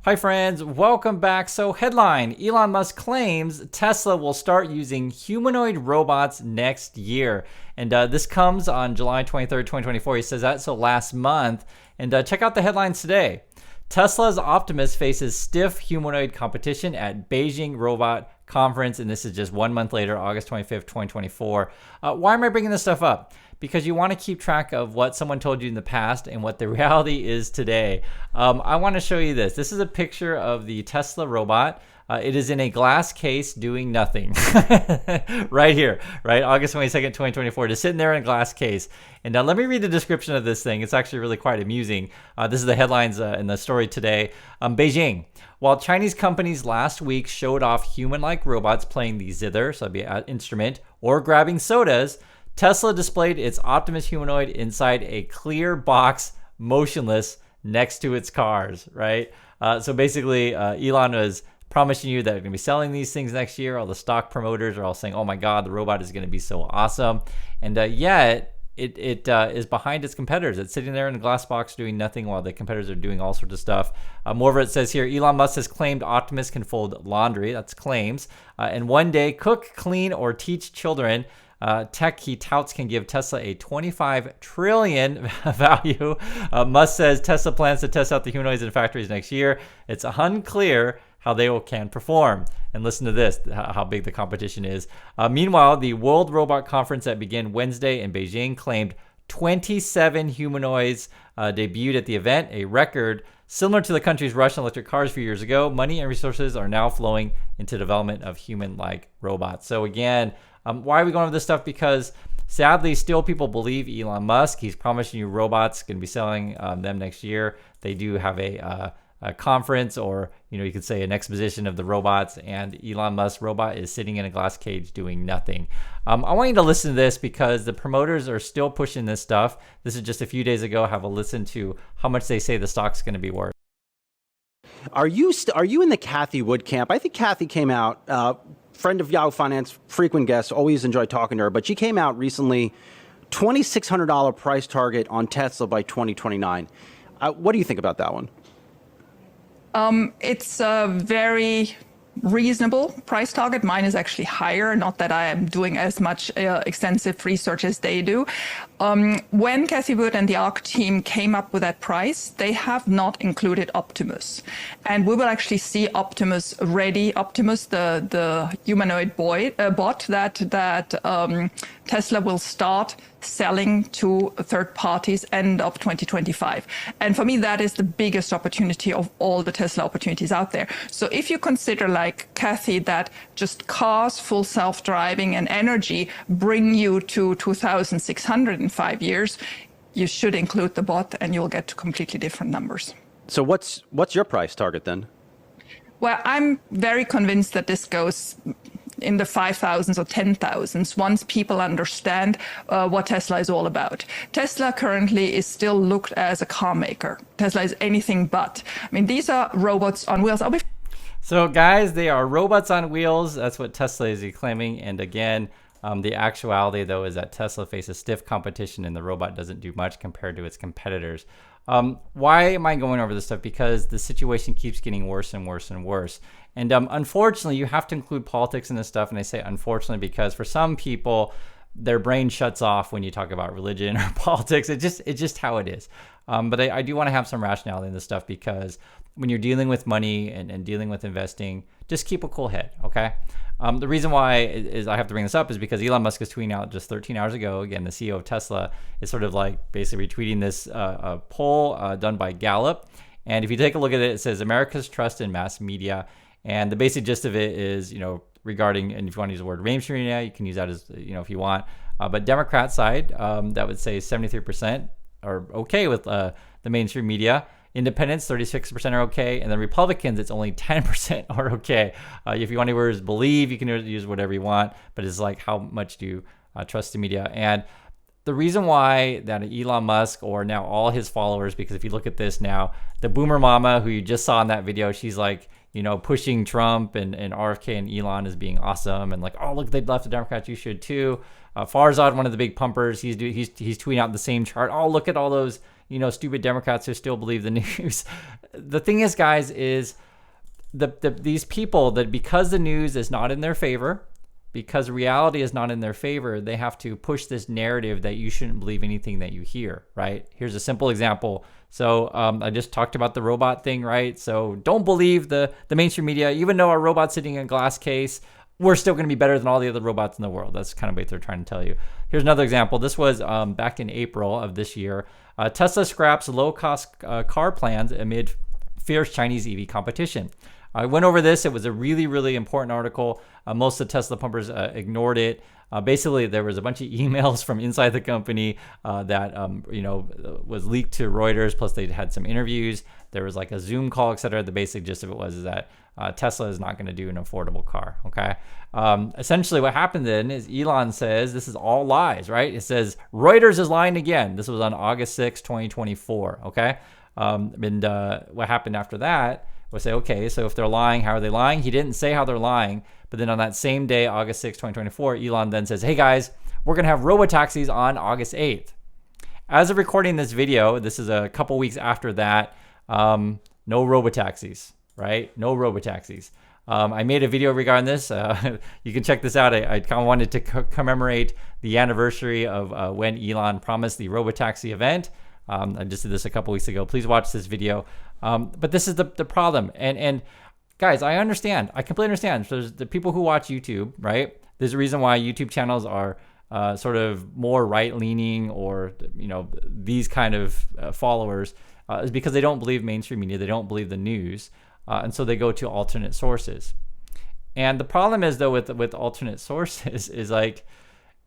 Hi friends, welcome back. So headline, Elon Musk claims Tesla will start using humanoid robots next year. And this comes on July 23rd, 2024. He says that, so last month. And check out the headlines today. Tesla's Optimus faces stiff humanoid competition at Beijing Robot Conference. And this is just 1 month later, August 25th, 2024. Why am I bringing this stuff up? Because you want to keep track of what someone told you in the past and what the reality is today. I want to show you this. This is a picture of the Tesla robot. It is in a glass case doing nothing. Right here, right? August 22nd, 2024. Just sitting there in a glass case. And now let me read the description of this thing. It's actually really quite amusing. This is the headlines in the story today. Beijing. While Chinese companies last week showed off human-like robots playing the zither, so that'd be an instrument, or grabbing sodas, Tesla displayed its Optimus humanoid inside a clear box, motionless, next to its cars, right? So basically, Elon was promising you that they're going to be selling these things next year. All the stock promoters are all saying, oh my God, the robot is going to be so awesome. And yet, it is behind its competitors. It's sitting there in a glass box doing nothing while the competitors are doing all sorts of stuff. Moreover, it says here, Elon Musk has claimed Optimus can fold laundry. That's claims. And one day, cook, clean, or teach children. Tech he touts can give Tesla a 25 trillion value. Musk says Tesla plans to test out the humanoids in factories next year. It's unclear how they can perform. And listen to this, how big the competition is. Meanwhile, the World Robot Conference that began Wednesday in Beijing claimed 27 humanoids debuted at the event, a record similar to the country's rush on electric cars a few years ago. Money and resources are now flowing into development of human-like robots. So again, why are we going over this stuff? Because sadly, still people believe Elon Musk. He's promising you robots, going to be selling them next year. They do have a conference, or you could say an exposition of the robots, and Elon Musk's robot is sitting in a glass cage doing nothing. I want you to listen to this because the promoters are still pushing this stuff. This is just a few days ago. Have a listen to how much they say the stock's going to be worth. Are you in the Cathie Wood camp? I think Cathie came out. Friend of Yahoo Finance, frequent guest, always enjoy talking to her, but she came out recently, $2,600 price target on Tesla by 2029. What do you think about that one? It's a very reasonable price target. Mine is actually higher, not that I am doing as much extensive research as they do. When Cathie Wood and the ARC team came up with that price, they have not included Optimus. And we will actually see Optimus ready, Optimus, the humanoid bot that Tesla will start selling to third parties end of 2025. And for me, that is the biggest opportunity of all the Tesla opportunities out there. So if you consider, like Cathie, that just cars, full self-driving and energy bring you to 2,600 in 5 years, you should include the bot and you'll get to completely different numbers. So what's your price target then? Well, I'm very convinced that this goes in the 5,000s or 10,000s once people understand what Tesla is all about. Tesla currently is still looked as a car maker. Tesla is anything but. I mean, these are robots on wheels. So guys, they are robots on wheels. That's what Tesla is claiming. And again, the actuality though is that Tesla faces stiff competition and the robot doesn't do much compared to its competitors. Why am I going over this stuff? Because the situation keeps getting worse and worse and worse. And unfortunately, you have to include politics in this stuff. And I say unfortunately because for some people, their brain shuts off when you talk about religion or politics. It's just how it is. But I do want to have some rationality in this stuff because when you're dealing with money and dealing with investing, just keep a cool head, okay? The reason why is I have to bring this up is because Elon Musk is tweeting out just 13 hours ago. Again, the CEO of Tesla is sort of like basically retweeting this poll done by Gallup. And if you take a look at it, it says America's trust in mass media. And the basic gist of it is, regarding, and if you want to use the word mainstream media, you can use that as, if you want. But Democrat side, that would say 73% are okay with the mainstream media. Independents, 36% are okay. And then Republicans, it's only 10% are okay. If you want to use believe, you can use whatever you want. But it's like, how much do you trust the media? And the reason why that Elon Musk or now all his followers, because if you look at this now, the boomer mama who you just saw in that video, she's like, pushing Trump and RFK and Elon as being awesome. And like, oh, look, they left the Democrats. You should too. Farzad, one of the big pumpers, he's tweeting out the same chart. Oh, look at all those, stupid Democrats who still believe the news. The thing is, guys, is these people that because the news is not in their favor, because reality is not in their favor, they have to push this narrative that you shouldn't believe anything that you hear, right? Here's a simple example. So I just talked about the robot thing, right? So don't believe the mainstream media. Even though our robot's sitting in a glass case, we're still going to be better than all the other robots in the world. That's kind of what they're trying to tell you. Here's another example. This was back in April of this year. Tesla scraps low-cost car plans amid fierce Chinese EV competition. I went over this. It was a really, really important article. Most of the Tesla pumpers ignored it. Basically, there was a bunch of emails from inside the company that was leaked to Reuters. Plus, they had some interviews. There was like a Zoom call, etc. The basic gist of it was that Tesla is not going to do an affordable car. Okay. Essentially, what happened then is Elon says this is all lies, right? It says Reuters is lying again. This was on August 6, 2024. Okay. And what happened after that? We'll say, okay, so if they're lying, how are they lying? He didn't say how they're lying. But then on that same day, August 6, 2024, Elon then says, hey guys, we're going to have robotaxis on August 8th. As of recording this video, this is a couple weeks after that, no robotaxis, right? No robotaxis. I made a video regarding this. You can check this out. I kind of wanted to commemorate the anniversary of when Elon promised the robotaxi event. I just did this a couple weeks ago. Please watch this video. But this is the problem. And guys, I understand. I completely understand. So there's the people who watch YouTube, right? There's a reason why YouTube channels are sort of more right-leaning or, these kind of followers is because they don't believe mainstream media. They don't believe the news. And so they go to alternate sources. And the problem is, though, with alternate sources is like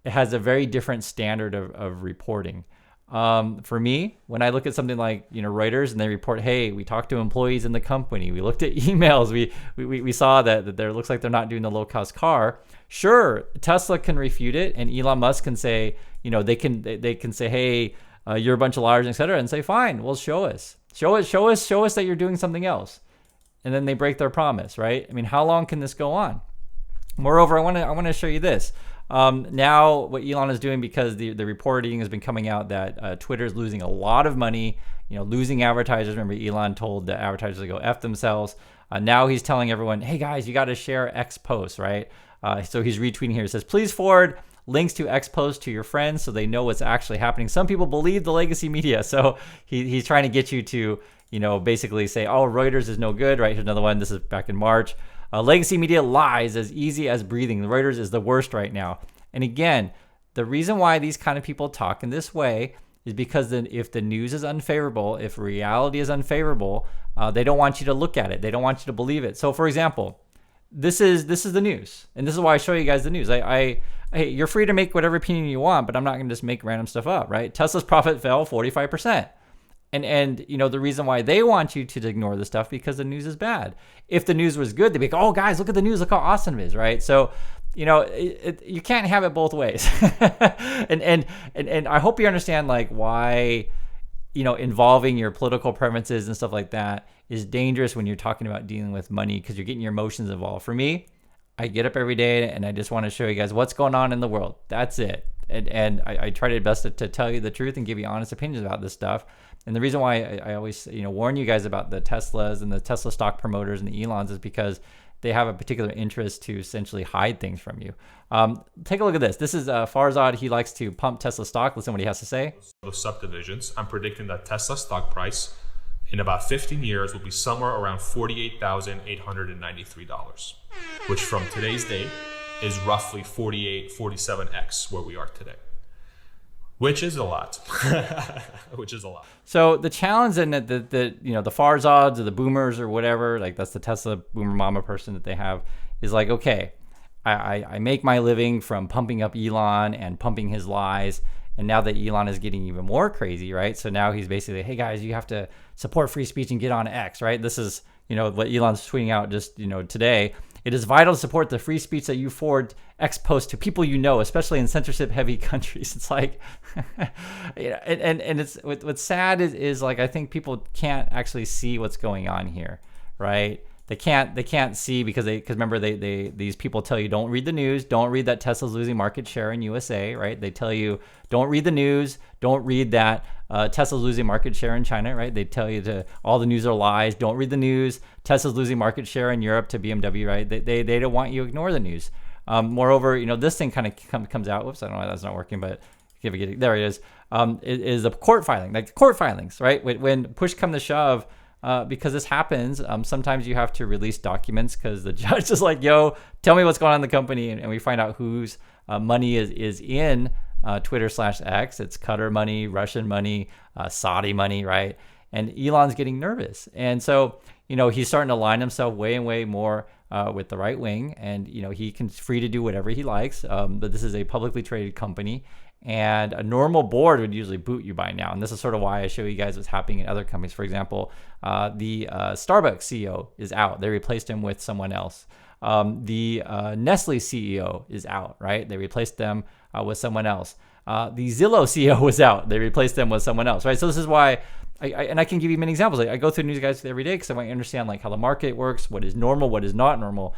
it has a very different standard of reporting. For me, when I look at something like Reuters and they report, hey, we talked to employees in the company, we looked at emails, we saw that there looks like they're not doing the low cost car. Sure, Tesla can refute it, and Elon Musk can say, they can say, hey, you're a bunch of liars, etc., and say, fine, well, show us that you're doing something else, and then they break their promise, right? I mean, how long can this go on? Moreover, I want to show you this. Now what Elon is doing, because the reporting has been coming out that Twitter is losing a lot of money, losing advertisers. Remember, Elon told the advertisers to go F themselves. Now he's telling everyone, hey guys, you got to share X posts, right? So he's retweeting here. It says, please forward links to X posts to your friends so they know what's actually happening. Some people believe the legacy media. So he's trying to get you to, basically say, oh, Reuters is no good, right? Here's another one. This is back in March. Legacy media lies as easy as breathing. The Reuters is the worst right now. And again, the reason why these kind of people talk in this way is because then if the news is unfavorable, if reality is unfavorable, they don't want you to look at it. They don't want you to believe it. So for example, this is the news. And this is why I show you guys the news. Hey, you're free to make whatever opinion you want, but I'm not going to just make random stuff up, right? Tesla's profit fell 45%. And the reason why they want you to ignore the stuff because the news is bad. If the news was good, they'd be like, oh guys, look at the news, look how awesome it is, right? So you can't have it both ways. and I hope you understand like why involving your political preferences and stuff like that is dangerous when you're talking about dealing with money, because you're getting your emotions involved. For me, I get up every day and I just want to show you guys what's going on in the world. That's it. And I try to best to tell you the truth and give you honest opinions about this stuff. And the reason why I always warn you guys about the Teslas and the Tesla stock promoters and the Elons is because they have a particular interest to essentially hide things from you. Take a look at this. This is Farzad. He likes to pump Tesla stock. Listen what he has to say. Those subdivisions, I'm predicting that Tesla stock price in about 15 years will be somewhere around $48,893, which from today's date is roughly 47x where we are today. Which is a lot. Which is a lot. So the challenge in that the Farzads or the boomers or whatever, like that's the Tesla boomer mama person that they have, is like, okay, I make my living from pumping up Elon and pumping his lies. And now that Elon is getting even more crazy, right? So now he's basically, hey guys, you have to support free speech and get on X, right? This is, what Elon's tweeting out just, today. It is vital to support the free speech that you forward X posts to people especially in censorship-heavy countries. It's like, and it's what's sad is like I think people can't actually see what's going on here, right? they can't see because remember these people tell you don't read the news, don't read that Tesla's losing market share in USA, right? They tell you don't read the news, don't read that Tesla's losing market share in China, right? They tell you to all the news are lies, don't read the news. Tesla's losing market share in Europe to BMW, right? They don't want you to ignore the news. Moreover, this thing kind of comes out. Whoops, I don't know why that's not working, but there it is. It is a court filing, like court filings, right? When push come to shove. Because this happens, sometimes you have to release documents because the judge is like, yo, tell me what's going on in the company. And we find out whose money is in Twitter/X. It's Qatar money, Russian money, Saudi money, right? And Elon's getting nervous. And so, he's starting to align himself way and way more with the right wing. And, he's free to do whatever he likes. But this is a publicly traded company. And a normal board would usually boot you by now. And this is sort of why I show you guys what's happening in other companies. For example, the Starbucks CEO is out. They replaced him with someone else. The Nestle CEO is out, right? They replaced them with someone else. The Zillow CEO was out. They replaced them with someone else, right? So this is why, I can give you many examples. I go through news guys every day because I want to understand like how the market works, what is normal, what is not normal.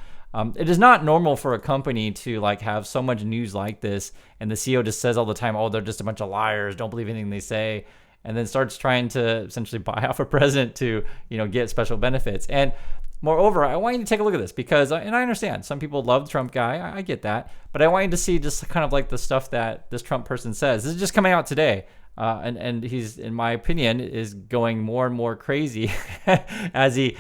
It is not normal for a company to like have so much news like this, and the CEO just says all the time, "Oh, they're just a bunch of liars. Don't believe anything they say," and then starts trying to essentially buy off a president to get special benefits. And moreover, I want you to take a look at this because, and I understand some people love the Trump guy. I get that, but I want you to see just kind of like the stuff that this Trump person says. This is just coming out today. And he's, in my opinion, is going more and more crazy as he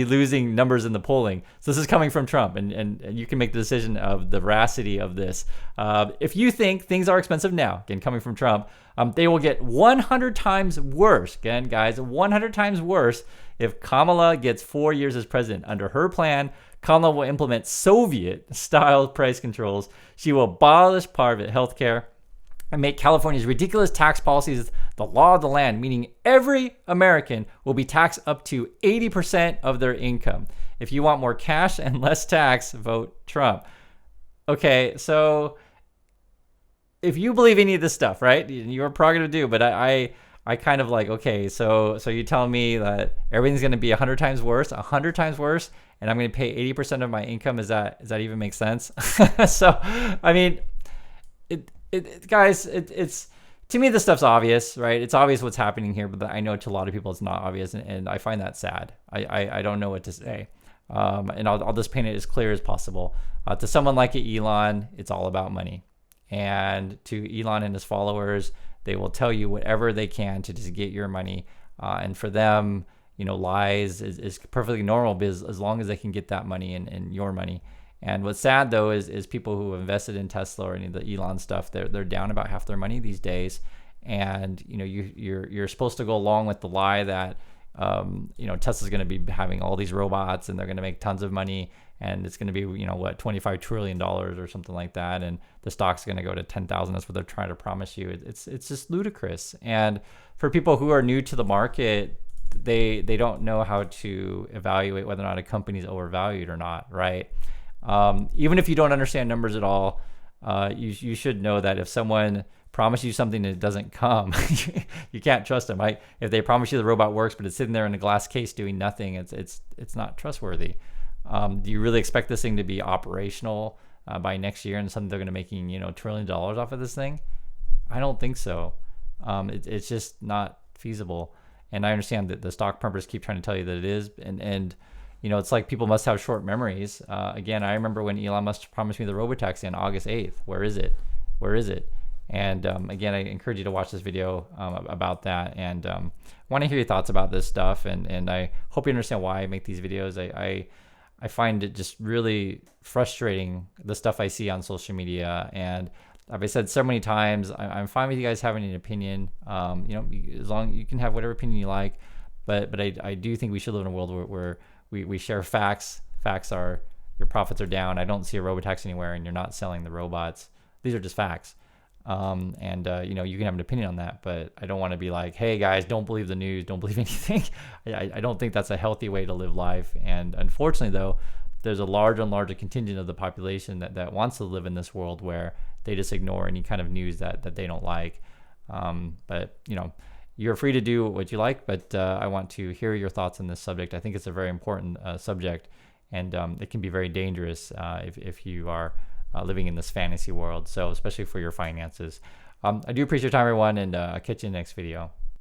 losing numbers in the polling. So this is coming from Trump, and you can make the decision of the veracity of this. If you think things are expensive now, again, coming from Trump, they will get 100 times worse. Again, guys, 100 times worse if Kamala gets 4 years as president. Under her plan, Kamala will implement Soviet-style price controls. She will abolish private healthcare and make California's ridiculous tax policies the law of the land, meaning every American will be taxed up to 80% of their income. If you want more cash and less tax, vote Trump. Okay, so if you believe any of this stuff, right, you're prerogative to do, but I kind of like, okay, so you tell me that everything's going to be 100 times worse, and I'm going to pay 80% of my income. Does that even make sense? So, I mean, guys, it's to me, this stuff's obvious, right? It's obvious what's happening here, but I know to a lot of people it's not obvious, and I find that sad. I don't know what to say, and I'll just paint it as clear as possible. To someone like Elon, it's all about money, and to Elon and his followers, they will tell you whatever they can to just get your money, and for them, lies is perfectly normal because as long as they can get that money and your money. And what's sad though is people who invested in Tesla or any of the Elon stuff, they're down about half their money these days. And you're supposed to go along with the lie that Tesla's going to be having all these robots and they're going to make tons of money and it's going to be $25 trillion or something like that, and the stock's going to go to 10,000. That's what they're trying to promise you. It's just ludicrous. And for people who are new to the market, they don't know how to evaluate whether or not a company's overvalued or not, right? Even if you don't understand numbers at all, you should know that if someone promises you something and it doesn't come, you can't trust them, right? If they promise you the robot works, but it's sitting there in a glass case doing nothing, it's not trustworthy. Do you really expect this thing to be operational by next year and something they're going to making $1 trillion off of this thing? I don't think so. It's just not feasible. And I understand that the stock pumpers keep trying to tell you that it is, and it's like people must have short memories. Again, I remember when Elon Musk promised me the robotaxi on August 8th. Where is it? And again, I encourage you to watch this video about that, and want to hear your thoughts about this stuff. And I hope you understand why I make these videos. I find it just really frustrating, the stuff I see on social media. And like I said so many times, I'm fine with you guys having an opinion. As long you can have whatever opinion you like, but I do think we should live in a world where we share facts. Facts are your profits are down. I don't see a robotaxi anywhere, and you're not selling the robots. These are just facts. You can have an opinion on that, but I don't want to be like, hey guys, don't believe the news, don't believe anything. I don't think that's a healthy way to live life. And unfortunately, though, there's a larger and larger contingent of the population that wants to live in this world where they just ignore any kind of news that they don't like. But you're free to do what you like, but I want to hear your thoughts on this subject. I think it's a very important subject, and it can be very dangerous if you are living in this fantasy world. So especially for your finances. I do appreciate your time, everyone, and I'll catch you in the next video.